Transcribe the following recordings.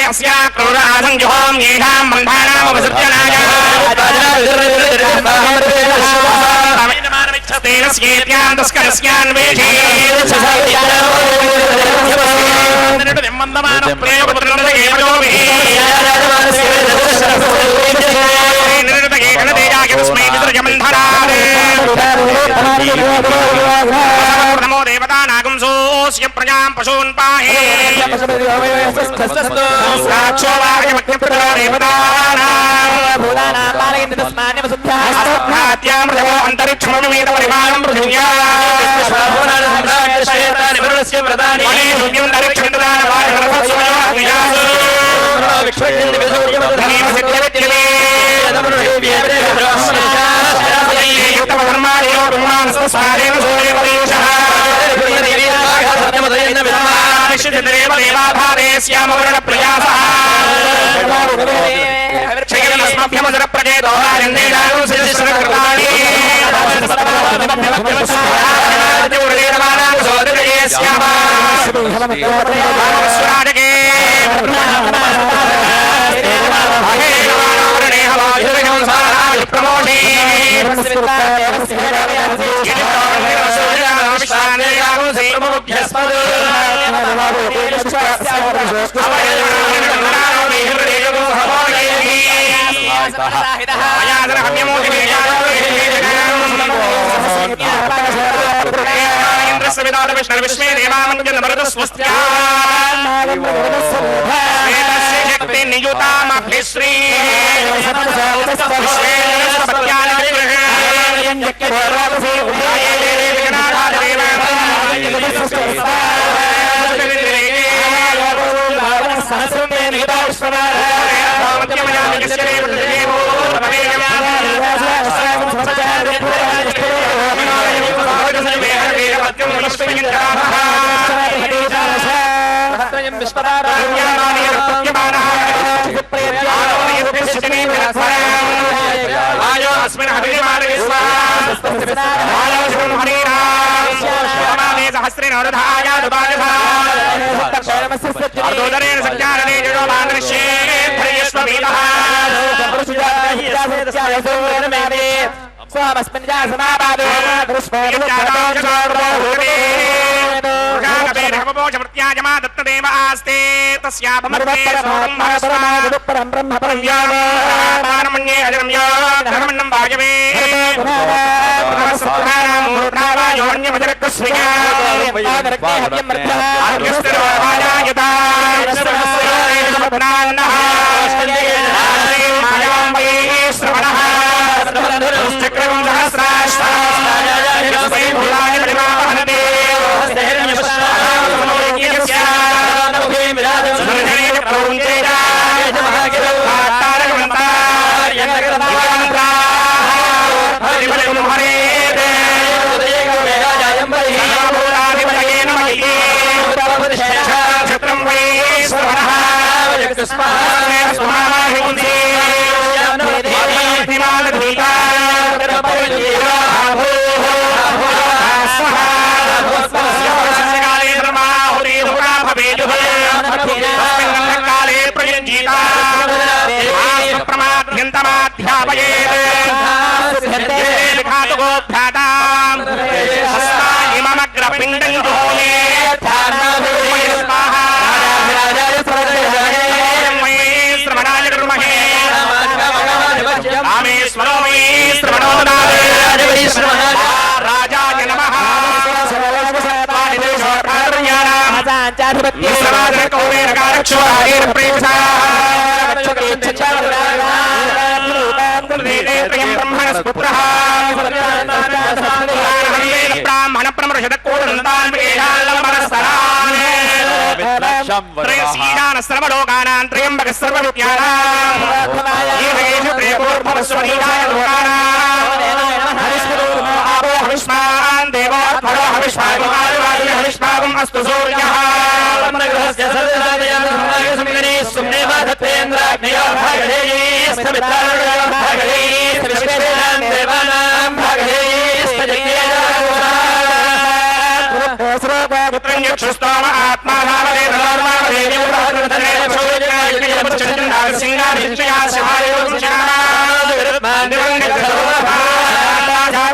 अस्या क्रूरासं जुहोम येषां बन्धानामवसर्जनाय तेन स्येत्यां तस्करस्यान् वेषे निम्मन्दमान प्रेमपुत्रनदगेवजोभिः निरृतगे गणतेजाय तस्मै विसर्जमन्धनात् नमो देवतानागं सोऽस्य प्रजां पशून् पाहि साक्षो वागमग्निपुत्रो देवतानां भूतानां पालयन्ति तस्मान्यवसुद्ध्यास्त्यामृतमो अन्तरिक्षमनुमेतपरिमाणं पृथिव्या विष्णु देवामंजन भरत स्वस्त्या शक्ति नियुतामभिश्री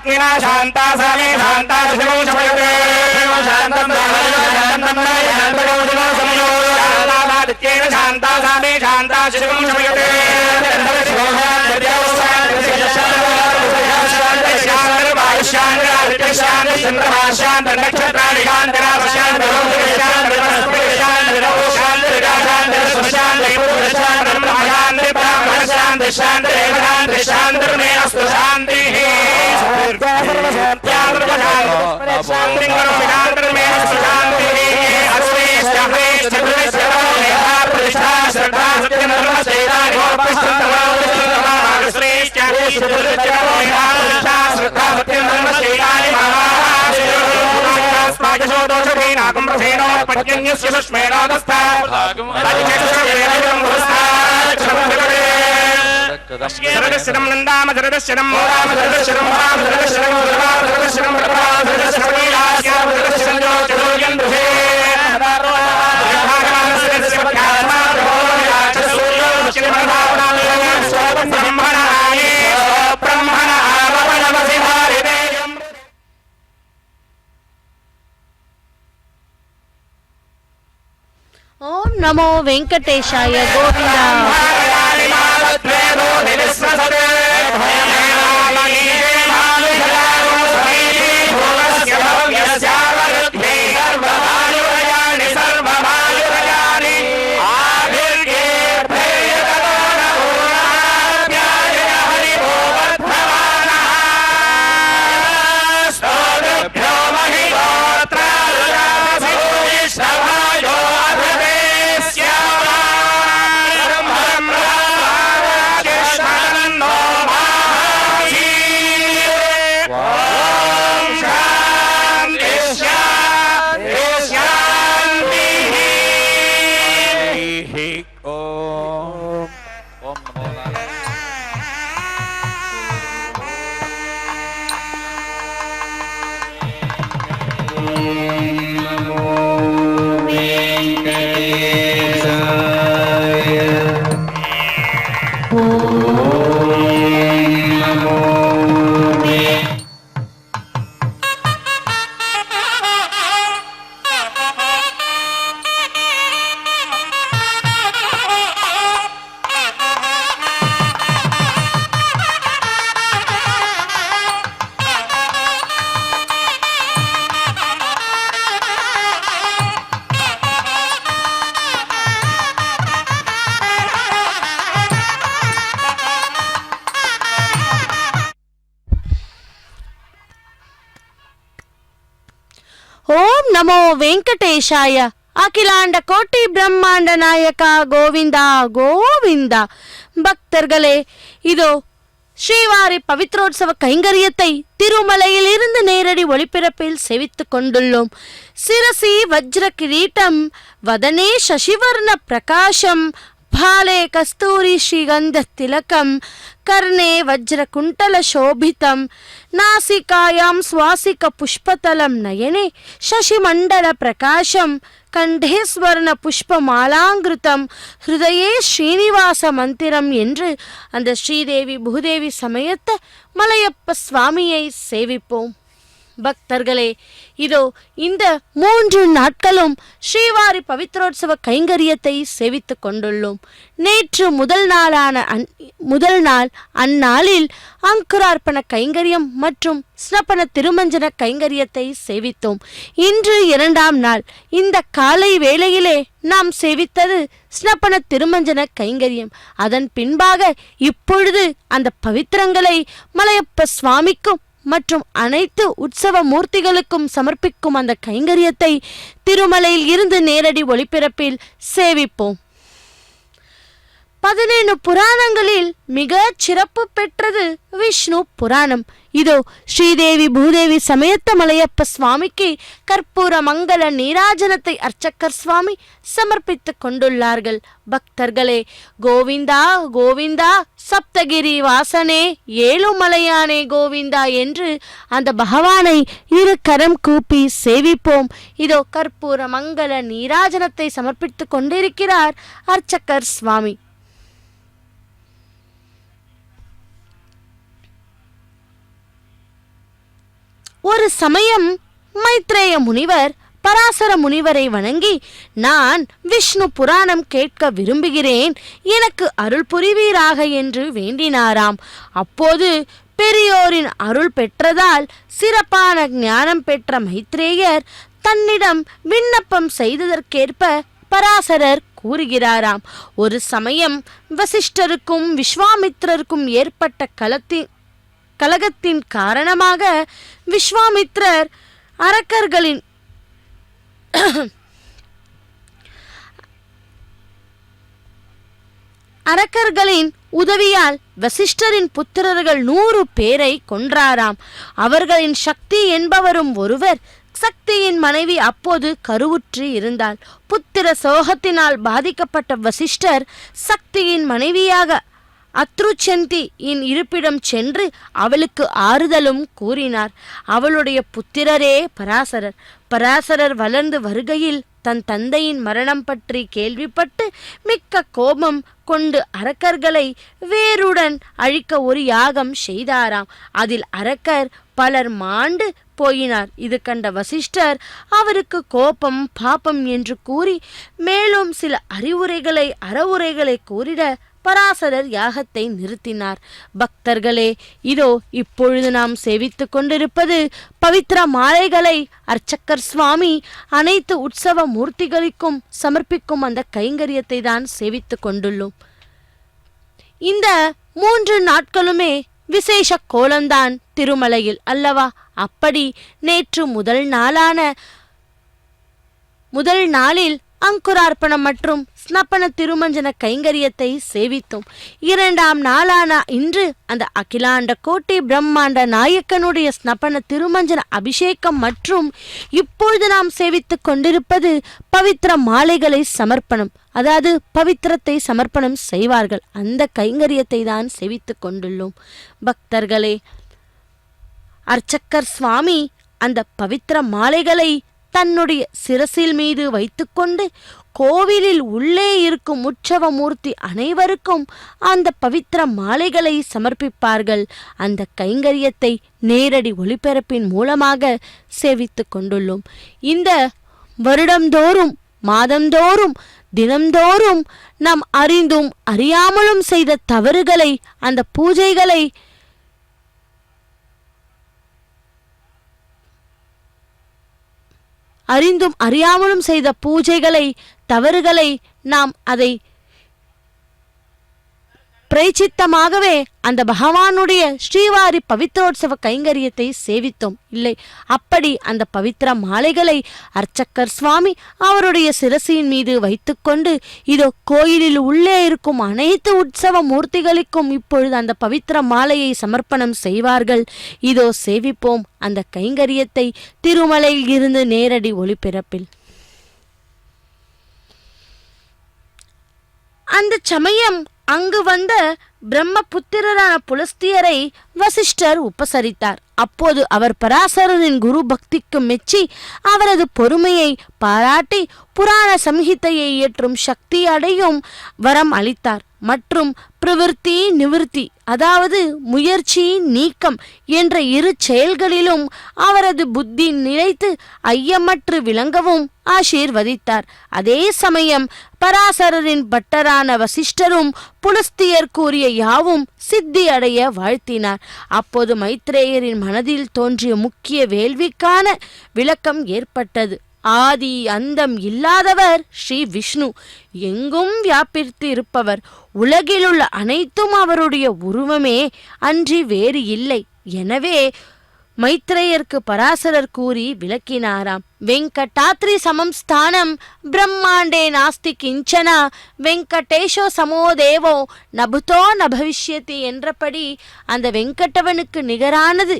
पत्नीना शान्ता सामे शान्ता शिवं शमयते शान्तं समयोदित्येन शान्ता सामे शान्ता शिवं शमयते शांत नक्षत्राणि शांतरा शांत शांत शांत शांत शांत में अस्तु शांति शांति में अस्तु शांति प्रतिष्ठा श्रद्धा सत्य धर्म श्रेष्ठ श्रद्धा सत्य धर्म शरदशरम नंदाम शरदशरम मोराम शरदशरम राम शरदशरम राम शरदशरम राम शरदशरम यास्याम शरदशरम जो चतुर्यंत्र से भगवान शरदशरम ख्यामा भोया सूर्यो श्रीमन्भावना ब्रह्मणाये ब्रह्मणा आरवणमसि भारते ओम नमो वेंकटेशाय गोविंदा ओम नमो वेंकटेशाय अखिलांड कोटि ब्रह्मांड नायक गोविंदा गोविंदा பக்தர்களே இதோ ஸ்ரீவாரி பவித்ரோத்சவ கைங்கரியத்தை திருமலையில் இருந்து நேரடி ஒளிபரப்பில் செவித்துக் கொண்டுள்ளோம். சிரசி வஜ்ர கிரீட்டம், வதனே சசிவர்ண பிரகாசம், भाले कस्तूरी श्रीगंध तिलकम, कर्णे वज्र कुंटल शोभितम, नासिकायां स्वासिक पुष्पतलम, नयने शशिमंडल प्रकाशम, कंठे स्वर्ण पुष्पमालांकृतम, हृदये श्रीनिवास मंदिरम என்று அந்த ஸ்ரீதேவி பூதேவி சமயத்த மலையப்ப சுவாமியை சேவிப்போம். பக்தர்களே இதோ இந்த 3 நாட்களும் ஸ்ரீவாரி பவித்ரோத்சவ கைங்கரியத்தை சேவித்துக் கொண்டுள்ளோம். நேற்று முதல் நாள் அந்நாளில் அங்குரார்ப்பண கைங்கரியம் மற்றும் ஸ்னப்பன திருமஞ்சன கைங்கரியத்தை சேவித்தோம். இன்று 2ஆம் நாள். இந்த காலை வேளையிலே நாம் சேவித்தது ஸ்னப்பன திருமஞ்சன கைங்கரியம். அதன் பின்பாக இப்பொழுது அந்த பவித்திரங்களை மலையப்ப சுவாமிக்கும் மற்றும் அனைத்து உற்சவ மூர்த்திகளுக்கும் சமர்ப்பிக்கும் அந்த கைங்கரியத்தை திருமலையில் இருந்து நேரடி ஒளிபரப்பில் சேவிப்போம். 17 புராணங்களில் மிக சிறப்பு பெற்றது விஷ்ணு புராணம். இதோ ஸ்ரீதேவி பூதேவி சமேத்த மலையப்ப சுவாமிக்கு கற்பூர மங்கள நீராஜனத்தை அர்ச்சகர் சுவாமி சமர்ப்பித்துக் கொண்டுள்ளார்கள். பக்தர்களே, கோவிந்தா கோவிந்தா சப்தகிரி வாசனே ஏழுமலையானே கோவிந்தா என்று அந்த பகவானை 2 கரம் கூப்பி சேவிப்போம். இதோ கற்பூர மங்கள நீராஜனத்தை சமர்ப்பித்துக் கொண்டிருக்கிறார் அர்ச்சகர் சுவாமி. ஒரு சமயம் மைத்ரேய முனிவர் பராசர முனிவரை வணங்கி, நான் விஷ்ணு புராணம் கேட்க விரும்புகிறேன், எனக்கு அருள் புரிவீராக என்று வேண்டினாராம். அப்போது பெரியோரின் அருள் பெற்றதால் சிறப்பான ஞானம் பெற்ற மைத்ரேயர் தன்னிடம் விண்ணப்பம் செய்ததற்கேற்ப பராசரர் கூறுகிறாராம். ஒரு சமயம் வசிஷ்டருக்கும் விஸ்வாமித்திரருக்கும் ஏற்பட்ட கலகத்தின் காரணமாக விஸ்வாமித்திரர் அரக்கர்களின் உதவியால் வசிஷ்டரின் புத்திரர்கள் 100 பேரை கொன்றாராம். அவர்களின் சக்தி என்பவரும் ஒருவர். சக்தியின் மனைவி அப்போது கருவுற்று இருந்தாள். புத்திர சோகத்தினால் பாதிக்கப்பட்ட வசிஷ்டர் சக்தியின் மனைவியாக அத்ருச்சந்தியின் இருப்பிடம் சென்று அவளுக்கு ஆறுதலும் கூறினார். அவளுடைய புத்திரரே பராசரர். பராசரர் வளர்ந்து வருகையில் தன் தந்தையின் மரணம் பற்றி கேள்விப்பட்டு மிக்க கோபம் கொண்டு அரக்கர்களை வேருடன் அழிக்க ஒரு யாகம் செய்தாராம். அதில் அரக்கர் பலர் மாண்டு போயினார். இது கண்ட வசிஷ்டர் அவருக்கு கோபம் பாபம் என்று கூறி மேலும் சில அறவுரைகளை கூறிட பராசரர் யாகத்தை நிறுத்தினார். பக்தர்களே, இதோ இப்பொழுது நாம் சேவித்துக் கொண்டிருப்பது பவித்திர மாலைகளை அர்ச்சக்கர் சுவாமி அனைத்து உற்சவ மூர்த்திகளுக்கும் சமர்ப்பிக்கும் அந்த கைங்கரியத்தை தான் சேவித்துக் கொண்டுள்ளோம். இந்த 3 நாட்களுமே விசேஷ கோலம்தான் திருமலையில் அல்லவா? அப்படி நேற்று முதல் நாளில் அங்குரார்ப்பணம் மற்றும் ஸ்னப்பன திருமஞ்சன கைங்கரியத்தை சேவித்தோம். 2ஆம் நாளான இன்று அந்த அகிலாண்ட கோட்டி பிரம்மாண்ட நாயக்கனுடைய ஸ்னப்பன திருமஞ்சன அபிஷேகம் மற்றும் இப்பொழுது நாம் சேவித்துக் கொண்டிருப்பது பவித்திர மாலைகளை சமர்ப்பணம், அதாவது பவித்திரத்தை சமர்ப்பணம் செய்வார்கள். அந்த கைங்கரியத்தை தான் சேவித்துக் கொண்டுள்ளோம். பக்தர்களே, அர்ச்சக்கர் சுவாமி அந்த பவித்திர மாலைகளை தன்னுடைய சிரசில் மீது வைத்துக்கொண்டு கோவிலில் உள்ளே இருக்கும் உற்சவ மூர்த்தி அனைவருக்கும் அந்த பவித்திர மாலைகளை சமர்ப்பிப்பார்கள். அந்த கைங்கரியத்தை நேரடி ஒளிபரப்பின் மூலமாக சேவித்துக் கொண்டுள்ளோம். இந்த வருடந்தோறும் மாதந்தோறும் தினந்தோறும் நாம் அறிந்தும் அறியாமலும் செய்த தவறுகளை, அந்த பூஜைகளை அறிந்தும் அறியாமலும் செய்த பூஜைகளை தவறுகளை நாம் அதை பிரைச்சித்தமாகவே அந்த பகவானுடைய ஸ்ரீவாரி பவித்ரோற்சவ கைங்கரியத்தை சேவித்தோம் இல்லை. அப்படி அந்த பவித்திர மாலைகளை அர்ச்சக்கர் சுவாமி அவருடைய சிரசின் மீது வைத்துக்கொண்டு இதோ கோயிலில் உள்ளே இருக்கும் அனைத்து உற்சவ மூர்த்திகளுக்கும் இப்பொழுது அந்த பவித்திர மாலையை சமர்ப்பணம் செய்வார்கள். இதோ சேவிப்போம் அந்த கைங்கரியத்தை திருமலையில் இருந்து நேரடி ஒளிபரப்பில். அந்த சமயம் அங்கு வந்த பிரம்மபுத்திரரான புலஸ்தியரை வசிஷ்டர் உபசரித்தார். அப்போது அவர் பராசரரின் குரு பக்திக்கு மெச்சி அவரது பொறுமையை பாராட்டி புராண சம்ஹிதையை இயற்றும் சக்தி அடையும் வரம் அளித்தார். மற்றும் பிரவிற்த்தி நிவிற்த்தி, அதாவது முயற்சி நீக்கம் என்ற 2 செயல்களிலும் அவரது புத்தி நிலைத்து ஐயமற்று விளங்கவும் ஆசீர்வதித்தார். அதே சமயம் பராசரரின் பட்டரான வசிஷ்டரும் புலஸ்தியர் கூறிய யாவும் சித்தி அடைய வாழ்த்தினார். அப்போது மைத்ரேயரின் மனதில் தோன்றிய முக்கிய வேள்விக்கான விளக்கம் ஏற்பட்டது. ஆதி அந்தம் இல்லாதவர் ஸ்ரீ விஷ்ணு, எங்கும் வியாபித்து இருப்பவர், உலகிலுள்ள அனைத்தும் அவருடைய உருவமே அன்றி வேறு இல்லை. எனவே மைத்ரேயருக்கு பராசரர் கூறி விளக்கினாராம். வெங்கடாத்ரி சமம் ஸ்தானம் பிரம்மாண்டே நாஸ்தி கிஞ்சனா வெங்கடேஷோ சமோ தேவோ நபுதோ நபவிஷ்யதி என்றபடி அந்த வெங்கடவனுக்கு நிகரானது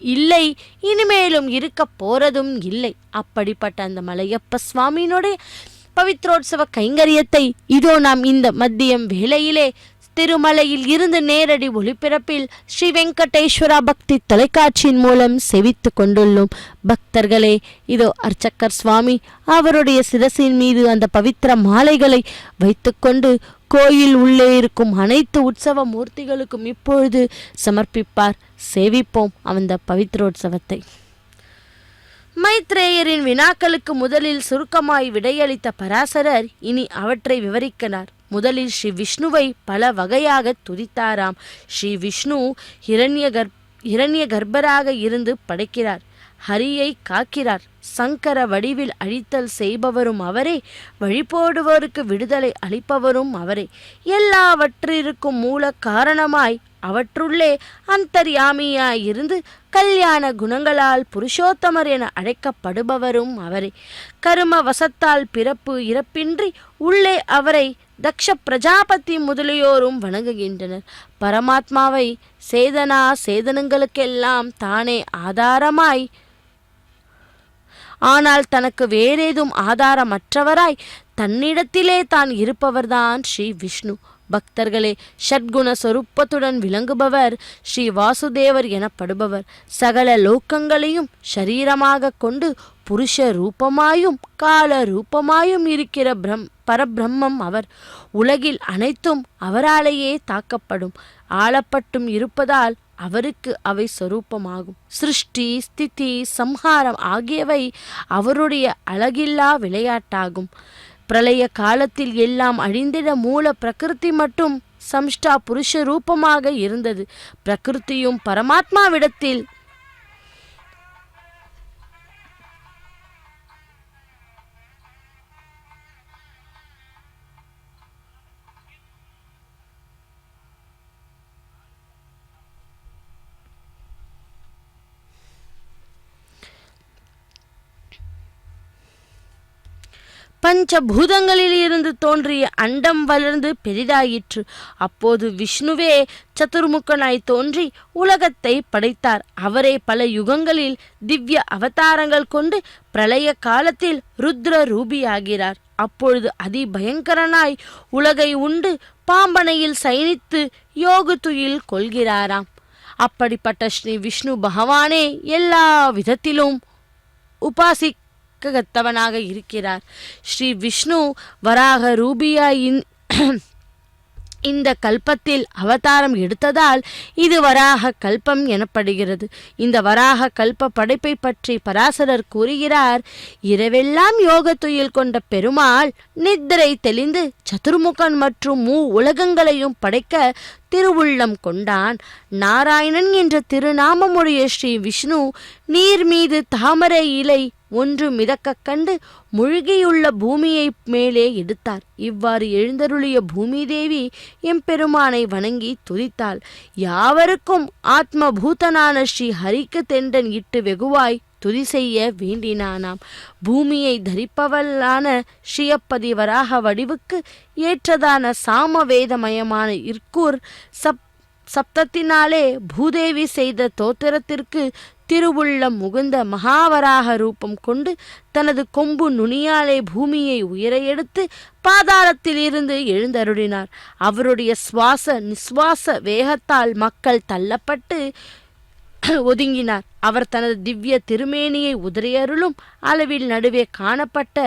இல்லை, இனிமேலும் இருக்க போறதும் இல்லை. அப்படிப்பட்ட அந்த மலையப்ப சுவாமியினுடைய பவித்ரோற்சவ கைங்கரியத்தை இதோ நாம் இந்த மதியம் வேளையிலே திருமலையில் இருந்து நேரடி ஒளிபரப்பில் ஸ்ரீ வெங்கடேஸ்வரா பக்தி தொலைக்காட்சியின் மூலம் செவித்து கொண்டுள்ளோம். பக்தர்களே, இதோ அர்ச்சக்கர் சுவாமி அவருடைய சிரசின் மீது அந்த பவித்திர மாலைகளை வைத்துக்கொண்டு கோயில் உள்ளே இருக்கும் அனைத்து உற்சவ மூர்த்திகளுக்கும் இப்பொழுது சமர்ப்பிப்பார். சேவிப்போம் அந்த பவித்ரோற்சவத்தை. மைத்ரேயரின் வினாக்களுக்கு முதலில் சுருக்கமாய் விடையளித்த பராசரர் இனி அவற்றை விவரிக்கிறார். முதலில் ஸ்ரீ விஷ்ணுவை பல வகையாக துதித்தாராம். ஸ்ரீ விஷ்ணு இரண்ய கர்ப்பராக இருந்து படைக்கிறார், ஹரியை காக்கிறார், சங்கர வடிவில் அழித்தல் செய்பவரும் அவரே, வழிபோடுவோருக்கு விடுதலை அளிப்பவரும் அவரே, எல்லாவற்றிற்கும் மூல காரணமாய் அவற்றுள்ளே அந்தர்யாமியாய் இருந்து கல்யாண குணங்களால் புருஷோத்தமர் என அழைக்கப்படுபவரும் அவரே. கரும வசத்தால் பிறப்பு இறப்பின்றி உள்ளே அவரை தக்ஷ பிரஜாபதி முதலியோரும் வணங்குகின்றனர். பரமாத்மாவை சேதனங்களுக்கெல்லாம் தானே ஆதாரமாய், ஆனால் தனக்கு வேறேதும் ஆதாரமற்றவராய் தன்னிடத்திலே தான் இருப்பவர்தான் ஸ்ரீ விஷ்ணு. பக்தர்களே, ஷட்குண சொரூபத்துடன் விளங்குபவர் ஸ்ரீ வாசுதேவர் எனப்படுபவர். சகல லோக்கங்களையும் ஷரீரமாக கொண்டு புருஷ ரூபமாயும் கால ரூபமாயும் இருக்கிற பரபிரம்மம் அவர். உலகில் அனைத்தும் அவராலேயே தாக்கப்படும், ஆளப்பட்டும் இருப்பதால் அவருக்கு அவை சொரூபமாகும். சிருஷ்டி, ஸ்திதி, சம்ஹாரம் ஆகியவை அவருடைய அழகில்லா விளையாட்டாகும். பிரளய காலத்தில் எல்லாம் அழிந்திட மூல பிரகிருதி மட்டும் சம்ஷ்டா புருஷ ரூபமாக இருந்தது. பிரகிருதியும் பரமாத்மாவிடத்தில் பஞ்சபூதங்களில் இருந்து தோன்றிய அண்டம் வளர்ந்து பெரிதாயிற்று. அப்போது விஷ்ணுவே சதுர்முகனாய் தோன்றி உலகத்தை படைத்தார். அவரே பல யுகங்களில் திவ்ய அவதாரங்கள் கொண்டு பிரளய காலத்தில் ருத்ர ரூபியாகிறார். அப்பொழுது அதிபயங்கரனாய் உலகை உண்டு பாம்பனையில் சயனித்து யோகுதுயில் கொள்கிறாராம். அப்படிப்பட்ட ஸ்ரீ விஷ்ணு பகவானே எல்லா விதத்திலும் உபாசிக்கத்தவனாக இருக்கிறார். ஸ்ரீ விஷ்ணு வராக ரூபியாய் இந்த கல்பத்தில் அவதாரம் எடுத்ததால் இது வராக கல்பம் எனப்படுகிறது. இந்த வராக கல்ப படைப்பை பற்றி பராசரர் கூறுகிறார். இரவெல்லாம் யோக துயில் கொண்ட பெருமாள் நித்திரை தெளிந்து சதுர்முகன் மற்றும் உலகங்களையும் படைக்க திருவுள்ளம் கொண்டான். நாராயணன் என்ற திருநாமமுடைய ஸ்ரீ விஷ்ணு நீர் மீது தாமரை இலை ஒன்று மிதக்க கண்டு முழுகியுள்ள பூமியை மேலே எடுத்தார். இவ்வாறு எழுந்தருளிய பூமி தேவி எம்பெருமானை வணங்கி துதித்தாள். யாவருக்கும் ஆத்மபூதனான ஸ்ரீ ஹரிக்கு தெண்டன் இட்டு வெகுவாய் துதி செய்ய வேண்டினானாம். பூமியை தரிப்பவளான ஸ்ரீயப்பதி வராக வடிவுக்கு ஏற்றதான சாமவேதமயமான இர்கூர் சப்தத்தினாலே பூதேவி செய்த தோத்திரத்திற்கு திருவுள்ளம் முகுந்த மகாவராக ரூபம் கொண்டு தனது கொம்பு நுனியாலே பூமியை உயர எடுத்து பாதாளத்தில் இருந்து எழுந்தருளினார். அவருடைய சுவாச நிஸ்வாச வேகத்தால் மக்கள் தள்ளப்பட்டு ஒதுங்கினார். அவர் தனது திவ்ய திருமேனியை உதறியருளும் அளவில் நடுவே காணப்பட்ட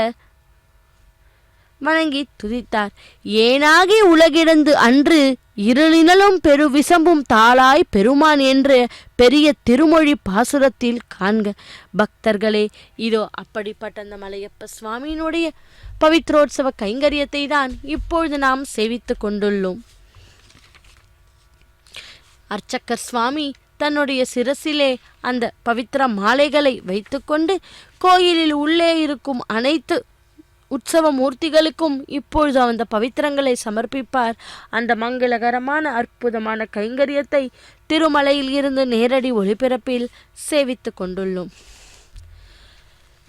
வணங்கி துதித்தார். ஏனாகி உலகிடந்து அன்று இருளினலும் பெரு விசம்பும் தாளாய் பெருமான் என்று பெரிய திருமொழி பாசுரத்தில் காண்க. பக்தர்களே, இதோ அப்படிப்பட்ட அந்த மலையப்ப சுவாமியினுடைய பவித்ரோற்சவ கைங்கரியத்தை தான் இப்பொழுது நாம் சேவித்து கொண்டுள்ளோம். அர்ச்சகர் சுவாமி தன்னுடைய சிரசிலே அந்த பவித்திர மாலைகளை வைத்துக்கொண்டு கோயிலில் உள்ளே இருக்கும் அனைத்து உற்சவ மூர்த்திகளுக்கும் இப்பொழுது அந்த பவித்திரங்களை சமர்ப்பிப்பார். அந்த மங்களகரமான அற்புதமான கைங்கரியத்தை திருமலையில் இருந்து நேரடி ஒளிபரப்பில் சேவித்து கொண்டுள்ளோம்.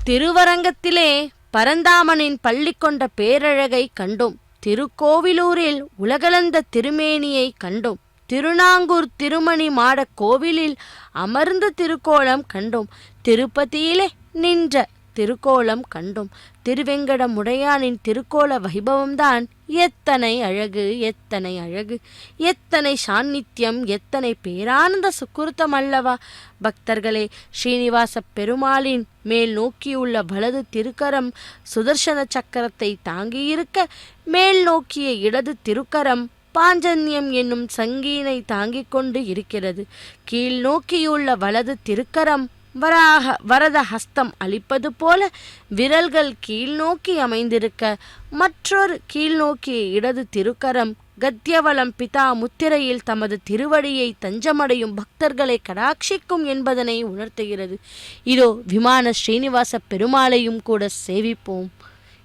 திருவரங்கத்திலே பரந்தாமனின் பள்ளி கொண்ட பேரழகை கண்டோம். திருக்கோவிலூரில் உலகளந்த திருமேனியை கண்டோம். திருநாங்கூர் திருமணி மாட கோவிலில் அமர்ந்த திருக்கோலம் கண்டோம். திருப்பதியிலே நின்ற திருக்கோலம் கண்டோம். திருவெங்கடமுடையானின் திருக்கோல வைபவம்தான் எத்தனை அழகு, எத்தனை அழகு, எத்தனை சாநித்தியம், எத்தனை பேரானந்த சுக்குருத்தம் அல்லவா! பக்தர்களே, ஸ்ரீனிவாச பெருமாளின் மேல் நோக்கியுள்ள வலது திருக்கரம் சுதர்சன சக்கரத்தை தாங்கியிருக்க, மேல் நோக்கிய இடது திருக்கரம் பாஞ்சன்யம் என்னும் சங்கீனை தாங்கிக் கொண்டு இருக்கிறது. கீழ் நோக்கியுள்ள வலது திருக்கரம் வரத ஹஸ்தம் அளிப்பது போல விரல்கள் கீழ்நோக்கி அமைந்திருக்க, மற்றொரு கீழ்நோக்கிய இடது திருக்கரம் கத்தியவலம் பிதா முத்திரையில் தமது திருவடியை தஞ்சமடையும் பக்தர்களை கடாட்சிக்கும் என்பதனை உணர்த்துகிறது. இதோ விமான ஸ்ரீனிவாச பெருமாளையும் கூட சேவிப்போம்.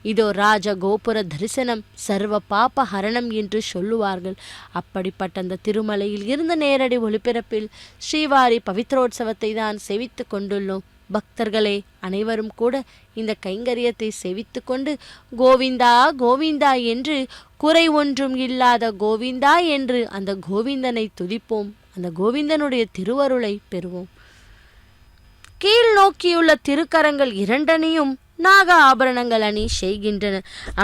இதோ ராஜ கோபுர தரிசனம் சர்வ பாப ஹரணம் என்று சொல்லுவார்கள். அப்படிப்பட்ட அந்த திருமலையில் இருந்த நேரடி ஒளிபரப்பில் ஸ்ரீவாரி பவித்ரோற்சவத்தை தான் சேவித்து கொண்டுள்ளோம். பக்தர்களே அனைவரும் கூட இந்த கைங்கரியத்தை சேவித்து கொண்டு கோவிந்தா கோவிந்தா என்று குறை ஒன்றும் இல்லாத கோவிந்தா என்று அந்த கோவிந்தனை துதிப்போம். அந்த கோவிந்தனுடைய திருவருளை பெறுவோம். கீழ் நோக்கியுள்ள திருக்கரங்கள் இரண்டனையும் நாக ஆபரணங்கள் அணி செய்கின்றன.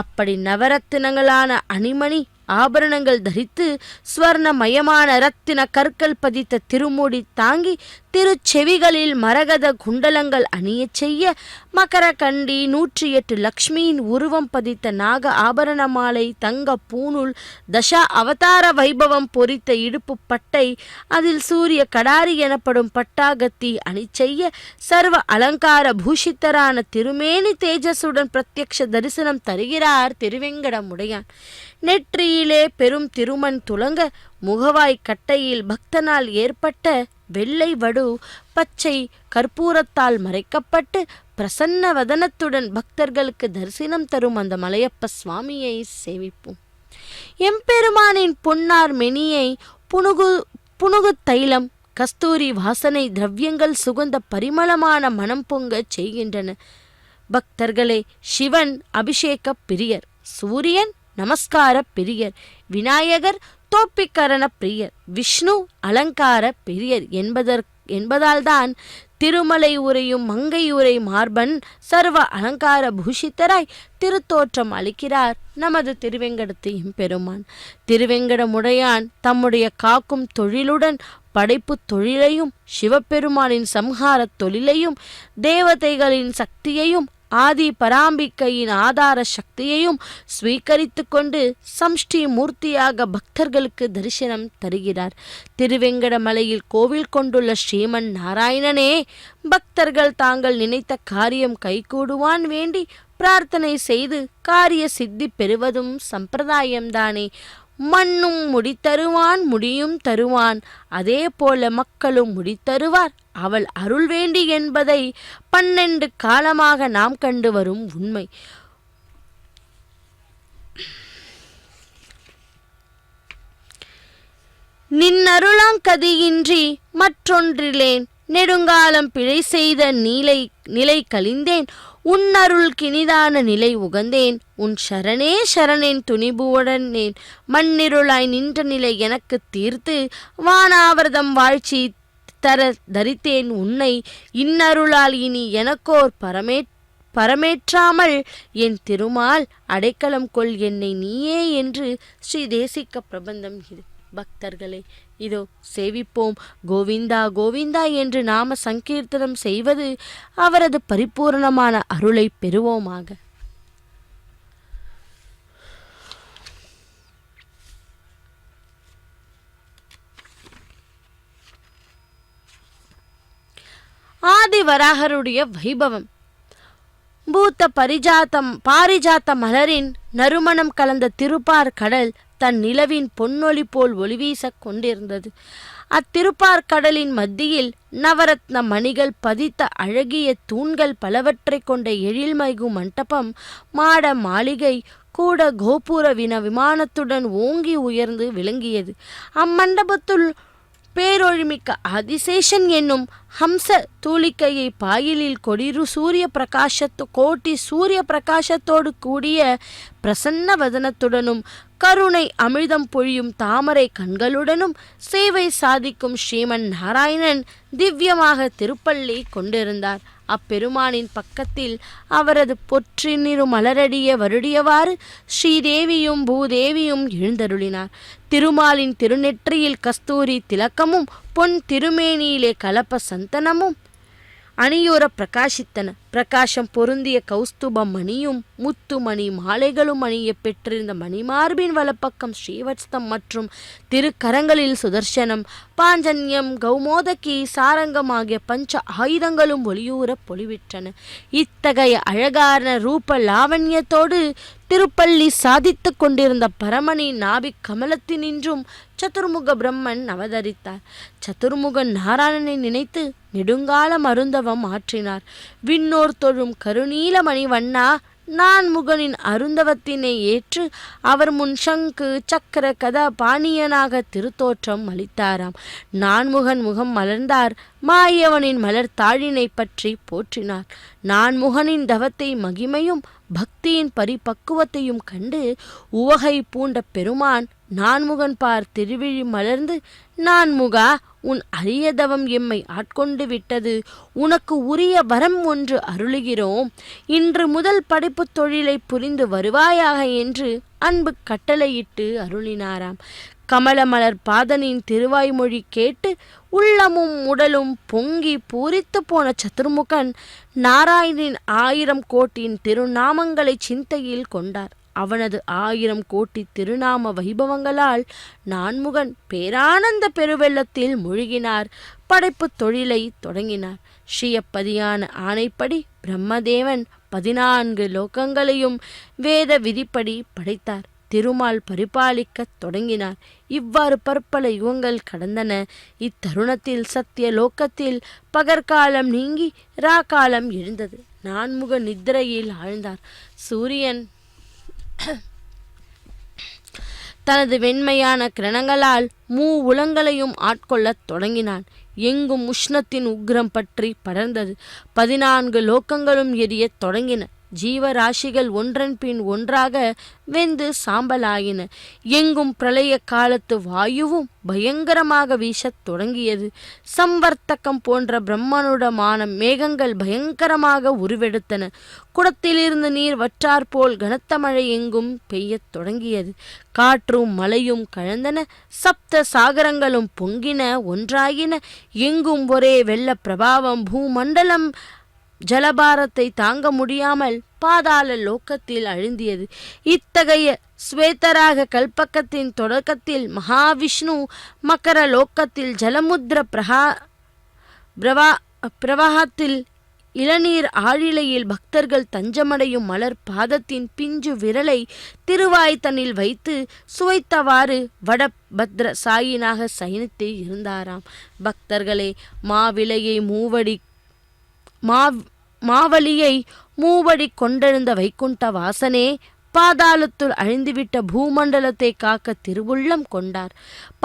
அப்படி நவரத்தினங்களான அணிமணி ஆபரணங்கள் தரித்து ஸ்வர்ணமயமான இரத்தின கற்கள் பதித்த திருமுடி தாங்கி திருச்செவிகளில் மரகத குண்டலங்கள் அணியச் செய்ய மகர கண்டி 108 லக்ஷ்மியின் உருவம் பதித்த நாக ஆபரண மாலை தங்க பூணூல் தசா அவதார வைபவம் பொறித்த இடுப்பு பட்டை அதில் சூரிய கடாரி எனப்படும் பட்டாகத்தி அணி செய்ய சர்வ அலங்கார பூஷித்தரான திருமேனி தேஜசுடன் பிரத்யக்ஷ தரிசனம் தருகிறார் திருவேங்கடமுடையான். நெற்றியிலே பெரும் திருமண் துலங்க முகவாய் கட்டையில் பக்தனால் ஏற்பட்ட வெள்ளை வடு பச்சை கற்பூரத்தால் மறைக்கப்பட்டு பிரசன்ன வதனத்துடன் பக்தர்களுக்கு தரிசனம் தரும் அந்த மலையப்ப சுவாமியை சேவிப்போம். எம்பெருமானின் பொன்னார் மெனியை புனுகு தைலம் கஸ்தூரி வாசனை திரவியங்கள் சுகந்த பரிமளமான மனம் பொங்க செய்கின்றன. பக்தர்களே, சிவன் அபிஷேக பிரியர், சூரியன் நமஸ்கார பிரியர், விநாயகர் தோப்பிக்கரண பிரியர், விஷ்ணு அலங்கார பிரியர் என்பதால்தான் திருமலை உரையும் மங்கை உரை மார்பன் சர்வ அலங்கார பூஷித்தராய் திருத்தோற்றம் அளிக்கிறார் நமது திருவேங்கடத்து எம்பெருமான். திருவேங்கடமுடையான் தம்முடைய காக்கும் தொழிலுடன் படைப்பு தொழிலையும் சிவபெருமானின் சம்ஹார தொழிலையும் தேவதைகளின் சக்தியையும் ஆதி பராம்பிக்கையின் ஆதார சக்தியையும் ஸ்வீகரித்து கொண்டு சம்ஷ்டி மூர்த்தியாக பக்தர்களுக்கு தரிசனம் தருகிறார். திருவேங்கடமலையில் கோவில் கொண்டுள்ள ஸ்ரீமன் நாராயணனே பக்தர்கள் தாங்கள் நினைத்த காரியம் கைகூடுவான் வேண்டி பிரார்த்தனை செய்து காரிய சித்தி பெறுவதும் சம்பிரதாயம்தானே. மண்ணும் முடித்தருவான் முடியும் தருவான், அதே போல மக்களும் முடித்தருவார் அவள் அருள் வேண்டி என்பதை 12 காலமாக நாம் கண்டு வரும் உண்மை. நின்னருளாங்கதியின்றி மற்றொன்றிலேன் நெடுங்காலம் பிழை செய்த நிலை கழிந்தேன், உன்னருள் கினிதான நிலை உகந்தேன், உன் சரணே சரணேன் துணிபுவுடனேன், மண்ணிருளாய் நின்ற நிலை எனக்கு தீர்த்து வானாவிரதம் வாழ்ச்சி தர தரித்தேன் உன்னை, இன்னருளால் இனி எனக்கோர் பரமேற்றாமல் என் திருமால் அடைக்கலம் கொள் என்னை நீயே என்று ஸ்ரீ தேசிக பிரபந்தம் இது. பக்தர்களே, இதோ சேவிப்போம். கோவிந்தா கோவிந்தா என்று நாம சங்கீர்த்தனம் செய்வது அவரது பரிபூர்ணமான அருளை பெறுவோமாக. ஆதிவராகருடைய வைபவம். பூத்த பாரிஜாத்த மலரின் நறுமணம் கலந்த திருப்பார் கடல் தன் நிலவின் பொன்னொளி போல் ஒளிவீச கொண்டிருந்தது. அத்திருப்பார் கடலின் மத்தியில் நவரத்ன மணிகள் பதித்த அழகிய தூண்கள் பலவற்றை கொண்ட எழில்மைகு மண்டபம், மாட மாளிகை கூட கோபுர விமானத்துடன் ஓங்கி உயர்ந்து விளங்கியது. அம்மண்டபத்துள் பேரொழிமிக்க ஆதிசேஷன் என்னும் ஹம்ச தூளிக்கையை பாயிலில் கோட்டி சூரிய பிரகாசத்தோடு கூடிய பிரசன்ன வதனத்துடனும் கருணை அமிர்தம் பொழியும் தாமரை கண்களுடனும் சேவை சாதிக்கும் ஸ்ரீமன் நாராயணன் திவ்யமாக திருப்பள்ளி கொண்டிருந்தார். அப்பெருமானின் பக்கத்தில் அவரது பொற்றினிரு மலரடிய வருடியவாறு ஸ்ரீதேவியும் பூதேவியும் எழுந்தருளினார். திருமாலின் திருநெற்றியில் கஸ்தூரி திலக்கமும் பொன் திருமேனியிலே கலப்ப சந்தனமும் அணியோர பிரகாசித்தன. பிரகாசம் பொருந்திய கௌஸ்துபம் மணியும் முத்துமணி மாலைகளும் அணிய பெற்றிருந்த மணிமார்பின் வலப்பக்கம் ஸ்ரீவத்ஸ்தம் மற்றும் திருக்கரங்களில் சுதர்சனம், பாஞ்சன்யம், கௌமோதகி, சாரங்கம் ஆகிய பஞ்ச ஆயுதங்களும் ஒளியூர பொலிவிற்றன. இத்தகைய அழகான ரூப லாவண்யத்தோடு திருப்பள்ளி சாதித்து கொண்டிருந்த பரமணி நாபிக் கமலத்தினின்றும் சதுர்முக பிரம்மன் அவதரித்தார். சதுர்முகன் நாராயணனை நினைத்து நெடுங்காலம் அருந்தவம் ஆற்றினார். விண்ணோர் தொழும் கருநீல மணிவண்ணா, நான்முகனின் அருந்தவத்தினை ஏற்று அவர் முன் சங்கு சக்கர கதா பாணியனாக திருத்தோற்றம் அளித்தாராம். நான்முகன் முகம் மலர்ந்தார். மாயவனின் மலர் தாழினை பற்றி போற்றினார். நான்முகனின் தவத்தை மகிமையும் பக்தியின் பரிபக்குவத்தையும் கண்டு உவகை பூண்ட பெருமான் நான்முகன் பார் திருவிழி மலர்ந்து, நான்முகா, உன் அரியதவம் எம்மை ஆட்கொண்டு விட்டது. உனக்கு உரிய வரம் ஒன்று அருளுகிறோம். இன்று முதல் படைப்பு தொழிலை புரிந்து வருவாயாக என்று அன்பு கட்டளையிட்டு அருளினாராம். கமலமலர் பாதனின் திருவாய்மொழி கேட்டு உள்ளமும் உடலும் பொங்கி பூரித்து போன சதுர்முகன் நாராயணின் 1000 கோட்டியின் திருநாமங்களை சிந்தையில் கொண்டார். அவனது 1000 கோட்டி திருநாம வைபவங்களால் நான்முகன் பேரானந்த பெருவெள்ளத்தில் மூழ்கினார். படைப்பு தொழிலை தொடங்கினார். ஸ்ரீயப்பதியான ஆணைப்படி பிரம்மதேவன் 14 லோகங்களையும் வேத விதிப்படி படைத்தார். திருமால் பரிபாலிக்கத் தொடங்கினார். இவ்வாறு பற்பல யுகங்கள் கடந்தன. இத்தருணத்தில் சத்திய லோக்கத்தில் பகற்காலம் நீங்கி ராக்காலம் எழுந்தது. நான்முக நித்திரையில் ஆழ்ந்தார். சூரியன் தனது வெண்மையான கிரணங்களால் உலங்களையும் ஆட்கொள்ளத் தொடங்கினான். எங்கும் உஷ்ணத்தின் உக்ரம் பற்றி படர்ந்தது. 14 லோக்கங்களும் எரியத் தொடங்கின. ஜீவராசிகள் ஒன்றன் பின் ஒன்றாக வெந்து சாம்பலாயின. எங்கும் பிரளய காலத்து வாயுவும் பயங்கரமாக வீசத் தொடங்கியது. சம்பர்த்தகம் போன்ற பிரம்மனுடமான மேகங்கள் பயங்கரமாக உருவெடுத்தன. குடத்திலிருந்து நீர் வற்றாற்போல் கனத்த மழை எங்கும் பெய்யத் தொடங்கியது. காற்றும் மழையும் கலந்தன. சப்த சாகரங்களும் பொங்கின, ஒன்றாகின. எங்கும் ஒரே வெள்ள பிரபாவம். பூமண்டலம் ஜலபாரத்தை தாங்க முடியாமல் பாதாள லோக்கத்தில் அழுந்தியது. இத்தகைய ஸ்வேதராக கல்பக்கத்தின் தொடக்கத்தில் மகாவிஷ்ணு மக்கர லோக்கத்தில் ஜலமுத்ர பிரவாகத்தில் இளநீர் ஆழிலையில் பக்தர்கள் தஞ்சமடையும் மலர் பாதத்தின் பிஞ்சு விரலை திருவாய்த்தனில் வைத்து சுவைத்தவாறு வடபத்ர சாயினாக சயனித்து இருந்தாராம். பக்தர்களே, மாவலியை மூவடி கொண்டெழுந்த வைகுண்ட வாசனே, பாதாளத்துள் அழிந்துவிட்ட பூமண்டலத்தை காக்க திருவுள்ளம் கொண்டார்.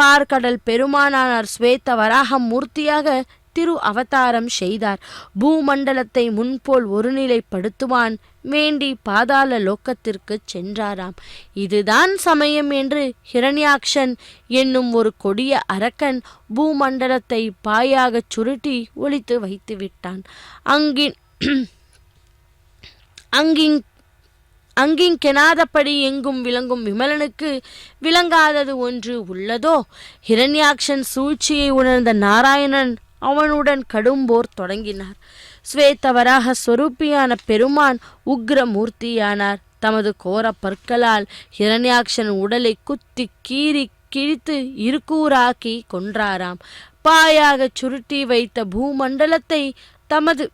பார்க்கடல் பெருமானார் ஸ்வேத வராக மூர்த்தியாக திரு அவதாரம் செய்தார். பூமண்டலத்தை முன்போல் ஒருநிலைப்படுத்துவான் வேண்டி பாதாள லோக்கத்திற்கு சென்றாராம். இதுதான் சமயம் என்று ஹிரண்யாக்ஷன் என்னும் ஒரு கொடிய அரக்கன் பூமண்டலத்தை பாயாகச் சுருட்டி ஒளித்து வைத்து விட்டான். அங்கிங்கெனாதபடி எங்கும் விளங்கும் விமலனுக்கு விளங்காதது ஒன்று உள்ளதோ? ஹிரண்யாக்ஷன் சூழ்ச்சியை உணர்ந்த நாராயணன் அவனுடன் கடும்போர் தொடங்கினார். ஸ்வேதவராக ஸ்வரூபியான பெருமான் உக்ரமூர்த்தியானார். தமது கோர பற்களால் ஹிரண்யாக்ஷன் உடலை குத்தி கீறி கிழித்து இருக்கூறாக்கி கொன்றாராம். பாயாக சுருட்டி வைத்த பூமண்டலத்தை தமது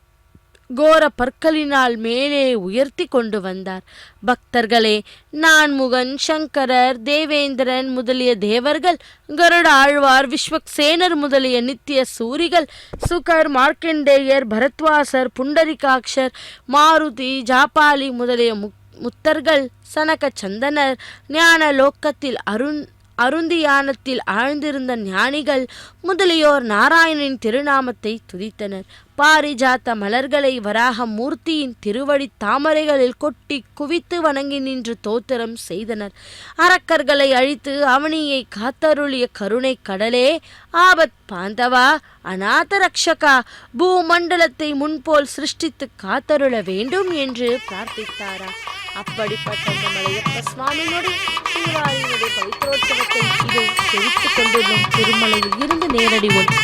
கோர பற்களினால் மேலே உயர்த்தி கொண்டு வந்தார். பக்தர்களே, நான்முகன், சங்கரர், தேவேந்திரன் முதலிய தேவர்கள், கருட ஆழ்வார், விஸ்வக்சேனர் முதலிய நித்திய சூரிகள், சுகர், மார்க்கண்டேயர், பரத்வாசர், புண்டரிகாட்சர், மாருதி, ஜாபாலி முதலிய முத்தர்கள், சனக சந்தனர், ஞான லோக்கத்தில் அருந்தியானத்தில் ஆழ்ந்திருந்த ஞானிகள் முதலியோர் நாராயணனின் திருநாமத்தை துதித்தனர். பாரிஜாத்த மலர்களை வராக மூர்த்தியின் திருவடி தாமரைகளில் கொட்டி குவித்து வணங்கி நின்று தோத்திரம் செய்தனர். அரக்கர்களை அழித்து அவனியை காத்தருளிய கருணை கடலே, ஆபத் பாந்தவா, அநாத ரக்ஷகா, பூமண்டலத்தை முன்போல் சிருஷ்டித்து காத்தருள வேண்டும் என்று பிரார்த்தித்தாரா. அப்படிப்பட்ட மலையப்ப சுவாமியினுடைய திருவாரினுடைய பவித்ரோற்சவத்தை இதோ தெரிவித்துக் கொண்டுள்ளோம். திருமலையில் இருந்து நேரடி ஒளி.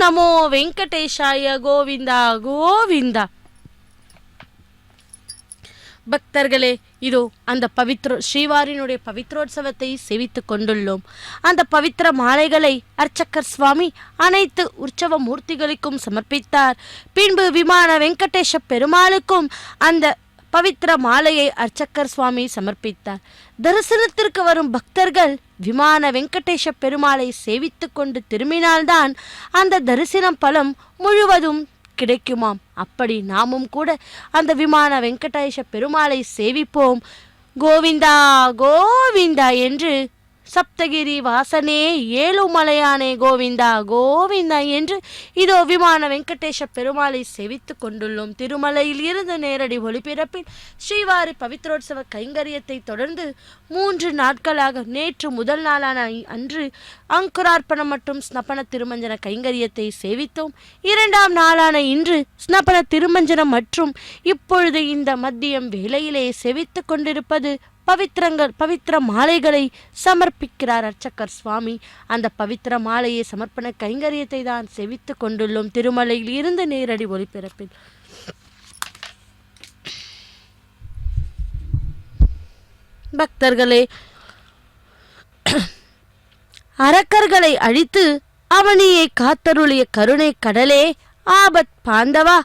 நமோ வெங்கடேஷாய கோவிந்தா கோவிந்தா. பக்தர்களே, இதோ அந்த ஸ்ரீவாரினுடைய பவித்ரோற்சவத்தை சேவித்துக் கொண்டுள்ளோம். அந்த பவித்திர மாலைகளை அர்ச்சகர் சுவாமி அனைத்து உற்சவ மூர்த்திகளுக்கும் சமர்ப்பித்தார். பின்பு விமான வெங்கடேஷ பெருமாளுக்கும் அந்த பவித்திர மாலையை அர்ச்சகர் சுவாமி சமர்ப்பித்தார். தரிசனத்திற்கு வரும் பக்தர்கள் விமான வெங்கடேஷ பெருமாளை சேவித்துக் கொண்டு திரும்பினால்தான் அந்த தரிசனம் பலம் முழுவதும் கிடைக்குமாம். அப்படி நாமும் கூட அந்த விமான வெங்கடேஷ பெருமாளை சேவிப்போம். கோவிந்தா கோவிந்தா என்று சப்தகிரி வாசனே ஏழுமலையானே கோவிந்தா கோவிந்தா என்று இதோ விமான வெங்கடேஷ பெருமாளை சேவித்துக் கொண்டுள்ளோம். திருமலையில் இருந்து நேரடி ஒளிபரப்பில் ஸ்ரீவாரி பவித்ரோற்சவ கைங்கரியத்தை தொடர்ந்து 3 நாட்களாக நேற்று முதல் நாளான அன்று அங்குரார்ப்பணம் மற்றும் ஸ்னப்பன திருமஞ்சன கைங்கரியத்தை சேவித்தோம். 2ஆம் நாளான இன்று ஸ்னப்பன திருமஞ்சனம் மற்றும் இப்பொழுது இந்த மதியம் வேளையிலே சேவித்துக் கொண்டிருப்பது பவித்திர மாலைகளை சமர்ப்பிக்கிறார் அர்ச்சகர் சுவாமி. அந்த பவித்திர மாலையை சமர்ப்பண கைங்கரியத்தை தான் சேவித்துக் கொண்டுள்ளோம் திருமலையில் இருந்து நேரடி ஒளிபரப்பில். பக்தர்களே, அரக்கர்களை அழித்து அவனியை காத்தருளிய கருணை கடலே, ஆபத் பாந்தவா,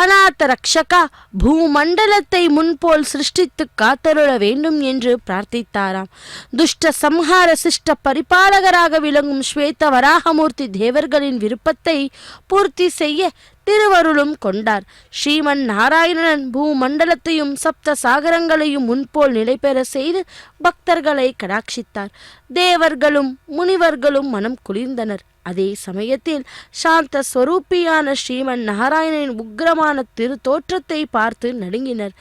அநாத ரக்ஷகா, பூமண்டலத்தை முன்போல் சிருஷ்டித்து காத்தருள வேண்டும் என்று பிரார்த்தித்தாராம். துஷ்ட சம்ஹார சிஷ்ட பரிபாலகராக விளங்கும் ஸ்வேத வராகமூர்த்தி தேவர்களின் விருப்பத்தை பூர்த்தி செய்ய திருவருளும் கொண்டார். ஸ்ரீமன் நாராயணன் பூமண்டலத்தையும் சப்த சாகரங்களையும் முன்போல் நிலைபெற செய்து பக்தர்களை கடாட்சித்தார். தேவர்களும் முனிவர்களும் மனம் குளிர்ந்தனர். அதே சமயத்தில் சாந்த ஸ்வரூபியான ஸ்ரீமன் நாராயணனின் உக்கிரமான திரு தோற்றத்தை பார்த்து நடுங்கினர்.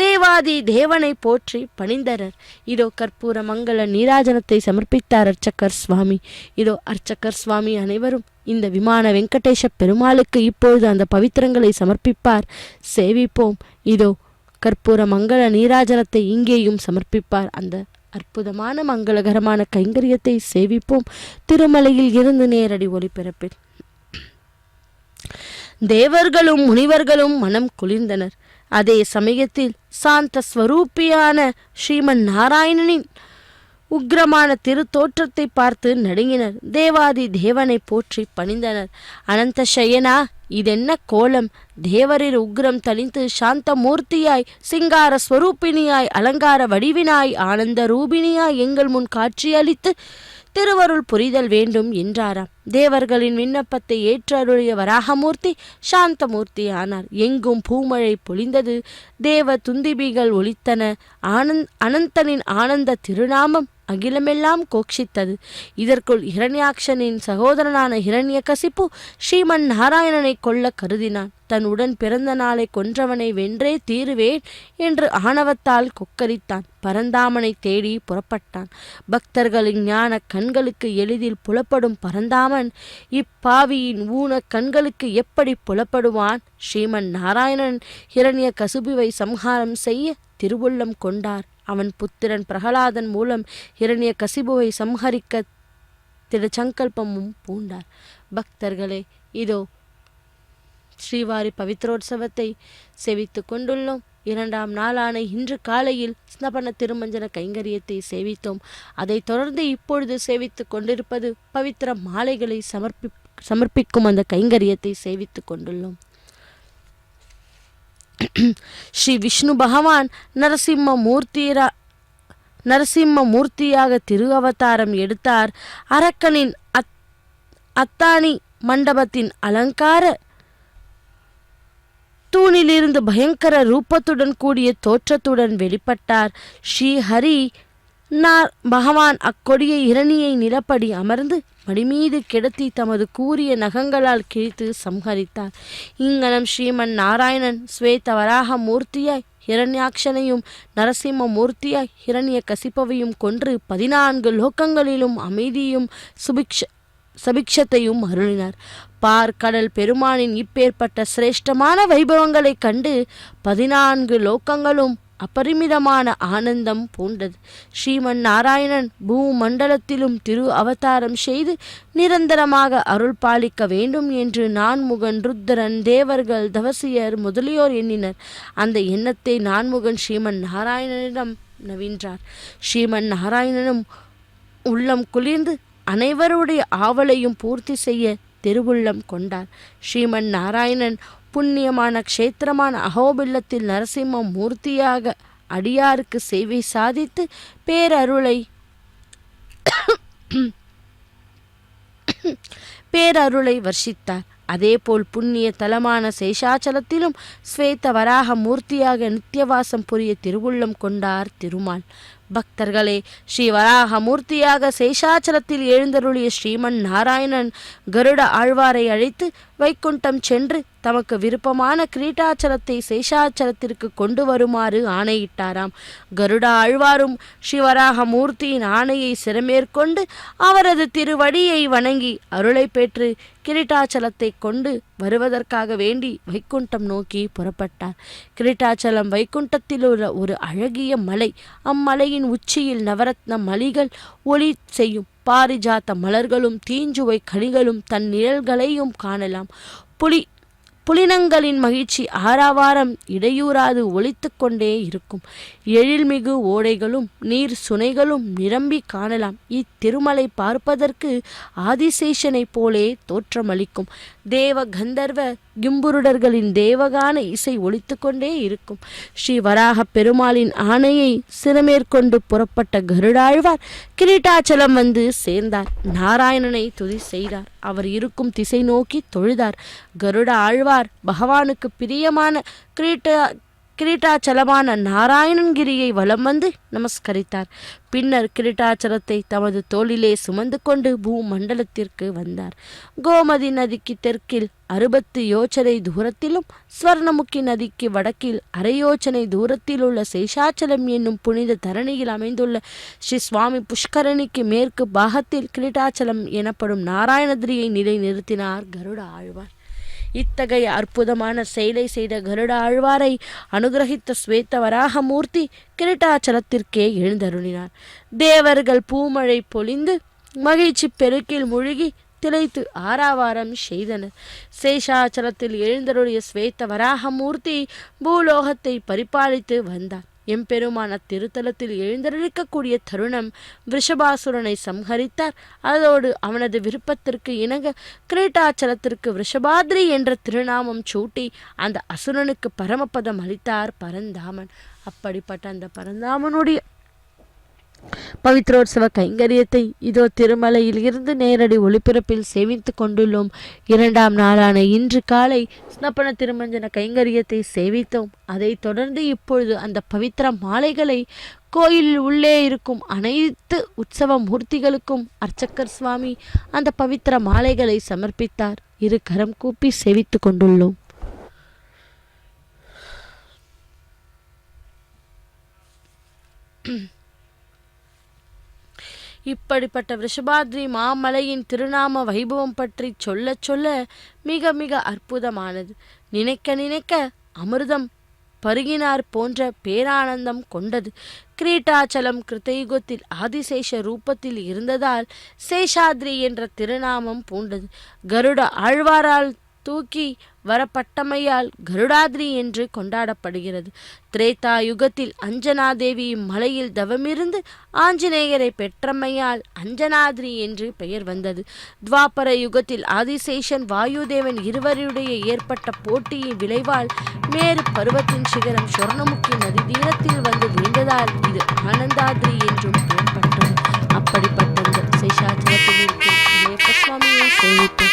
தேவாதி தேவனை போற்றி பணிந்தனர். இதோ கற்பூர மங்கள நீராஜனத்தை சமர்ப்பித்தார் அர்ச்சகர் சுவாமி. இதோ அர்ச்சகர் சுவாமி அனைவரும் இந்த விமான வெங்கடேஷ பெருமாளுக்கு இப்பொழுது அந்த பவித்திரங்களை சமர்ப்பிப்பார். சேவிப்போம். இதோ கற்பூர மங்கள நீராஜனத்தை இங்கேயும் சமர்ப்பிப்பார். அந்த அற்புதமான மங்களகரமான கைங்கரியத்தை சேவிப்போம் திருமலையில் இருந்து நேரடி ஒளிபரப்பில். தேவர்களும் முனிவர்களும் மனம் குளிர்ந்தனர். அதே சமயத்தில் சாந்த ஸ்வரூபியான ஸ்ரீமன் நாராயணனின் உக்கிரமான திரு தோற்றத்தை பார்த்து நடுங்கினர். தேவாதி தேவனை போற்றி பணிந்தனர். அனந்த சயனா, இதென்ன கோலம்? தேவரின் உக்ரம் தணிந்து சாந்த மூர்த்தியாய், சிங்கார ஸ்வரூபிணியாய், அலங்கார வடிவினாய், ஆனந்த ரூபிணியாய் எங்கள் முன் காட்சியளித்து திருவருள் புரிதல் வேண்டும் என்றாராம். தேவர்களின் விண்ணப்பத்தை ஏற்றருளிய வராகமூர்த்தி சாந்தமூர்த்தி ஆனார். எங்கும் பூமழை பொழிந்தது. தேவ துந்திபிகள் ஒலித்தன. அனந்தனின் ஆனந்த திருநாமம் அகிலமெல்லாம் கோக்ஷித்தது. இதற்குள் இரண்யாக்ஷனின் சகோதரனான ஹிரண்யகசிப்பு ஸ்ரீமன் நாராயணனை கொல்ல கருதினான். தன் உடன் பிறந்த நாளை கொன்றவனை வென்றே தீருவேன் என்று ஆணவத்தால் கொக்கரித்தான். பரந்தாமனை தேடி புறப்பட்டான். பக்தர்களின் ஞான கண்களுக்கு எளிதில் புலப்படும் பரந்தாமன் இப்பாவியின் ஊன கண்களுக்கு எப்படி புலப்படுவான்? ஸ்ரீமன் நாராயணன் ஹிரண்யகசிபுவை சம்ஹாரம் செய்ய திருவுள்ளம் கொண்டார். அவன் புத்திரன் பிரகலாதன் மூலம் ஹிரண்யகசிபுவை சம்ஹரிக்க திருச்சங்கல்பமும் பூண்டார். பக்தர்களே, இதோ ஸ்ரீவாரி பவித்ரோற்சவத்தை சேவித்து கொண்டுள்ளோம். 2ஆம் நாளான இன்று காலையில் ஸ்னபன திருமஞ்சன கைங்கரியத்தை சேவித்தோம். அதைத் தொடர்ந்து இப்பொழுது சேவித்து கொண்டிருப்பது பவித்திர மாலைகளை சமர்ப்பிக்கும் அந்த கைங்கரியத்தை சேவித்து கொண்டுள்ளோம். ஸ்ரீ விஷ்ணு பகவான் நரசிம்ம மூர்த்தியாக திரு அவதாரம் எடுத்தார். அரக்கனின் அத்தானி மண்டபத்தின் அலங்கார தூணிலிருந்து பயங்கர ரூபத்துடன் கூடிய தோற்றத்துடன் வெளிப்பட்டார். ஸ்ரீஹரி பகவான் அக்கொடிய இரணியை நிலப்படி அமர்ந்து மடிமீது கிடத்தி தமது கூரிய நகங்களால் கிழித்து சம்ஹரித்தார். இங்கனம் ஸ்ரீமன் நாராயணன் ஸ்வேத வராக மூர்த்தியாய் ஹிரண்யாக்ஷனையும் நரசிம்ம மூர்த்தியாய் ஹிரண்யகசிபவையும் கொன்று 14 லோகங்களிலும் அமைதியும் சபிக்ஷத்தையும் அருளினார். பார்க்கடல் பெருமானின் இப்பேற்பட்ட சிரேஷ்டமான வைபவங்களைக் கண்டு 14 லோகங்களும் அபரிமிதமான ஆனந்தம் பூண்டது. ஸ்ரீமன் நாராயணன் பூமண்டலத்திலும் திரு அவதாரம் செய்து நிரந்தரமாக அருள் பாலிக்க வேண்டும் என்று நான்முகன், ருத்ரன், தேவர்கள், தவசியர் முதலியோர் எண்ணினர். அந்த எண்ணத்தை நான்முகன் ஸ்ரீமன் நாராயணனிடம் நவின்றார். ஸ்ரீமன் நாராயணனும் உள்ளம் குளிர்ந்து அனைவருடைய ஆவலையும் பூர்த்தி செய்ய திருவுள்ளம் கொண்டார். ஸ்ரீமன் நாராயணன் புண்ணியமான க்ஷேத்திரமான அகோபில்லத்தில் நரசிம்ம மூர்த்தியாக அடியாருக்கு சேவை சாதித்து பேரருளை வர்ஷித்தார். அதேபோல் புண்ணிய தலமான சேஷாச்சலத்திலும் ஸ்வேத வராக மூர்த்தியாக நித்தியவாசம் புரிய திருவுள்ளம் கொண்டார் திருமால். பக்தர்களே, ஸ்ரீ வராக மூர்த்தியாக சேஷாச்சலத்தில் எழுந்தருளிய ஸ்ரீமன் நாராயணன் கருட ஆழ்வாரை அழைத்து வைகுண்டம் சென்று தமக்கு விருப்பமான கிரீட்டாச்சலத்தை சேஷாச்சலத்திற்கு கொண்டு வருமாறு ஆணையிட்டாராம். கருட ஆழ்வாரும் ஸ்ரீவராக மூர்த்தியின் ஆணையை சிறமேற்கொண்டு அவரது திருவடியை வணங்கி அருளை பெற்று கிரீட்டாச்சலத்தை கொண்டு வருவதற்காக வேண்டி வைகுண்டம் நோக்கி புறப்பட்டார். கிரீட்டாச்சலம் வைகுண்டத்தில் உள்ள ஒரு அழகிய மலை. அம்மலையின் உச்சியில் நவரத்ன மலிகள் ஒளி செய்யும் பாரிஜாத்த மலர்களும் தீஞ்சுவை கனிகளும் தன் நிழல்களையும் காணலாம். புலினங்களின் மகிழ்ச்சி ஆறாவாரம் இடையூறாது ஒலித்து கொண்டே இருக்கும். எழில்மிகு ஓடைகளும் நீர் சுனைகளும் நிரம்பி காணலாம். இத்திருமலை பார்ப்பதற்கு ஆதிசேஷனைப் போலே தோற்றமளிக்கும். தேவ கந்தர்வ கிம்புருடர்களின் தேவகான இசை ஒலித்து கொண்டே இருக்கும். ஸ்ரீ வராக பெருமாளின் ஆணையை சிறமேற்கொண்டு புறப்பட்ட கருடாழ்வார் கிரீட்டாச்சலம் வந்து சேர்ந்தார். நாராயணனை துதி செய்தார். அவர் இருக்கும் திசை நோக்கி தொழுதார். கருட ஆழ்வார் பகவானுக்கு பிரியமான கிரீட்டாச்சலமான நாராயணன்கிரியை வலம் வந்து நமஸ்கரித்தார். பின்னர் கிரீட்டாச்சலத்தை தமது தோளிலே சுமந்து கொண்டு பூமண்டலத்திற்கு வந்தார். கோமதி நதிக்கு தெற்கில் 60 யோசனை தூரத்திலும் ஸ்வர்ணமுக்கி நதிக்கு வடக்கில் அரை யோசனை தூரத்தில் உள்ள சேஷாச்சலம் என்னும் புனித தரணியில் அமைந்துள்ள ஸ்ரீ சுவாமி புஷ்கரணிக்கு மேற்கு பாகத்தில் கிரீட்டாச்சலம் எனப்படும் நாராயணகிரியை நிலை நிறுத்தினார் கருட ஆழ்வார். இத்தகைய அற்புதமான செயலை செய்த கருட ஆழ்வாரை அனுகிரகித்த ஸ்வேதவராக மூர்த்தி கிரீட்டாச்சலத்திற்கே எழுந்தருளினார். தேவர்கள் பூமழை பொழிந்து மகிழ்ச்சி பெருக்கில் மூழ்கி திளைத்து ஆராவாரம் செய்தனர். சேஷாச்சலத்தில் எழுந்தருளிய ஸ்வேத வராக மூர்த்தி பூலோகத்தை பரிபாலித்து வந்தார். எம்பெருமான திருத்தலத்தில் எழுந்தருளிக்கக்கூடிய தருணம் விஷபாசுரனை சம்ஹரித்தார். அதோடு அவனது விருப்பத்திற்கு இணங்க கிரீட்டாச்சலத்திற்கு விஷபாத்ரி என்ற திருநாமம் சூட்டி அந்த அசுரனுக்கு பரமபதம் அளித்தார் பரந்தாமன். அப்படிப்பட்ட அந்த பரந்தாமனுடைய பவித்ரோத்சவ கைங்கரியத்தை இதோ திருமலையில் இருந்து நேரடி ஒளிபரப்பில் சேவித்து கொண்டுள்ளோம். 2ஆம் நாளான இன்று காலை ஸ்னப்பன திருமஞ்சன கைங்கரியத்தை சேவித்தோம். அதைத் தொடர்ந்து இப்பொழுது அந்த பவித்திர மாலைகளை கோயிலில் உள்ளே இருக்கும் அனைத்து உற்சவ மூர்த்திகளுக்கும் அர்ச்சகர் சுவாமி அந்த பவித்திர மாலைகளை சமர்ப்பித்தார். இரு கரம் கூப்பி சேவித்து கொண்டுள்ளோம். இப்படிப்பட்ட ரிஷபாத்ரி மாமலையின் திருநாம வைபவம் பற்றி சொல்ல சொல்ல மிக மிக அற்புதமானது. நினைக்க நினைக்க அமிர்தம் பருகினார் போன்ற பேரானந்தம் கொண்டது. கிரீட்டாச்சலம் கிருத்தயுகத்தில் ஆதிசேஷ ரூபத்தில் இருந்ததால் சேஷாத்ரி என்ற திருநாமம் பூண்டது. கருட ஆழ்வாரால் தூக்கி வரப்பட்டமையால் கருடாத்ரி என்று கொண்டாடப்படுகிறது. திரேதா யுகத்தில் அஞ்சனாதேவி மலையில் தவமிருந்து ஆஞ்சநேயரை பெற்றமையால் அஞ்சனாத்ரி என்று பெயர் வந்தது. துவாபர யுகத்தில் ஆதிசேஷன் வாயுதேவன் இருவருடைய ஏற்பட்ட போட்டியின் விளைவால் மேரு பருவத்தின் சிகரம் சொர்ணமுக்கி நதி தீரத்தில் வந்து விழுந்ததால் இது ஆனந்தாத்ரி என்றும் பெயர்பட்டது. அப்படிப்பட்ட சேஷாச்சலத்தில் இருக்கும் சுவாமியை சேவித்து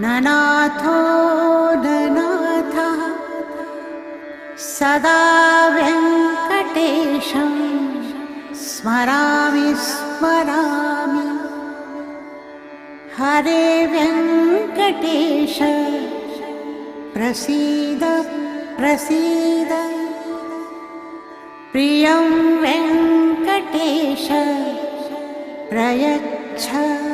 ननाथो ननाथः सदा वेङ्कटेशं स्मरामि स्मरामि हरे वेङ्कटेश प्रसीद प्रसीद प्रियं वेङ्कटेश प्रयच्छ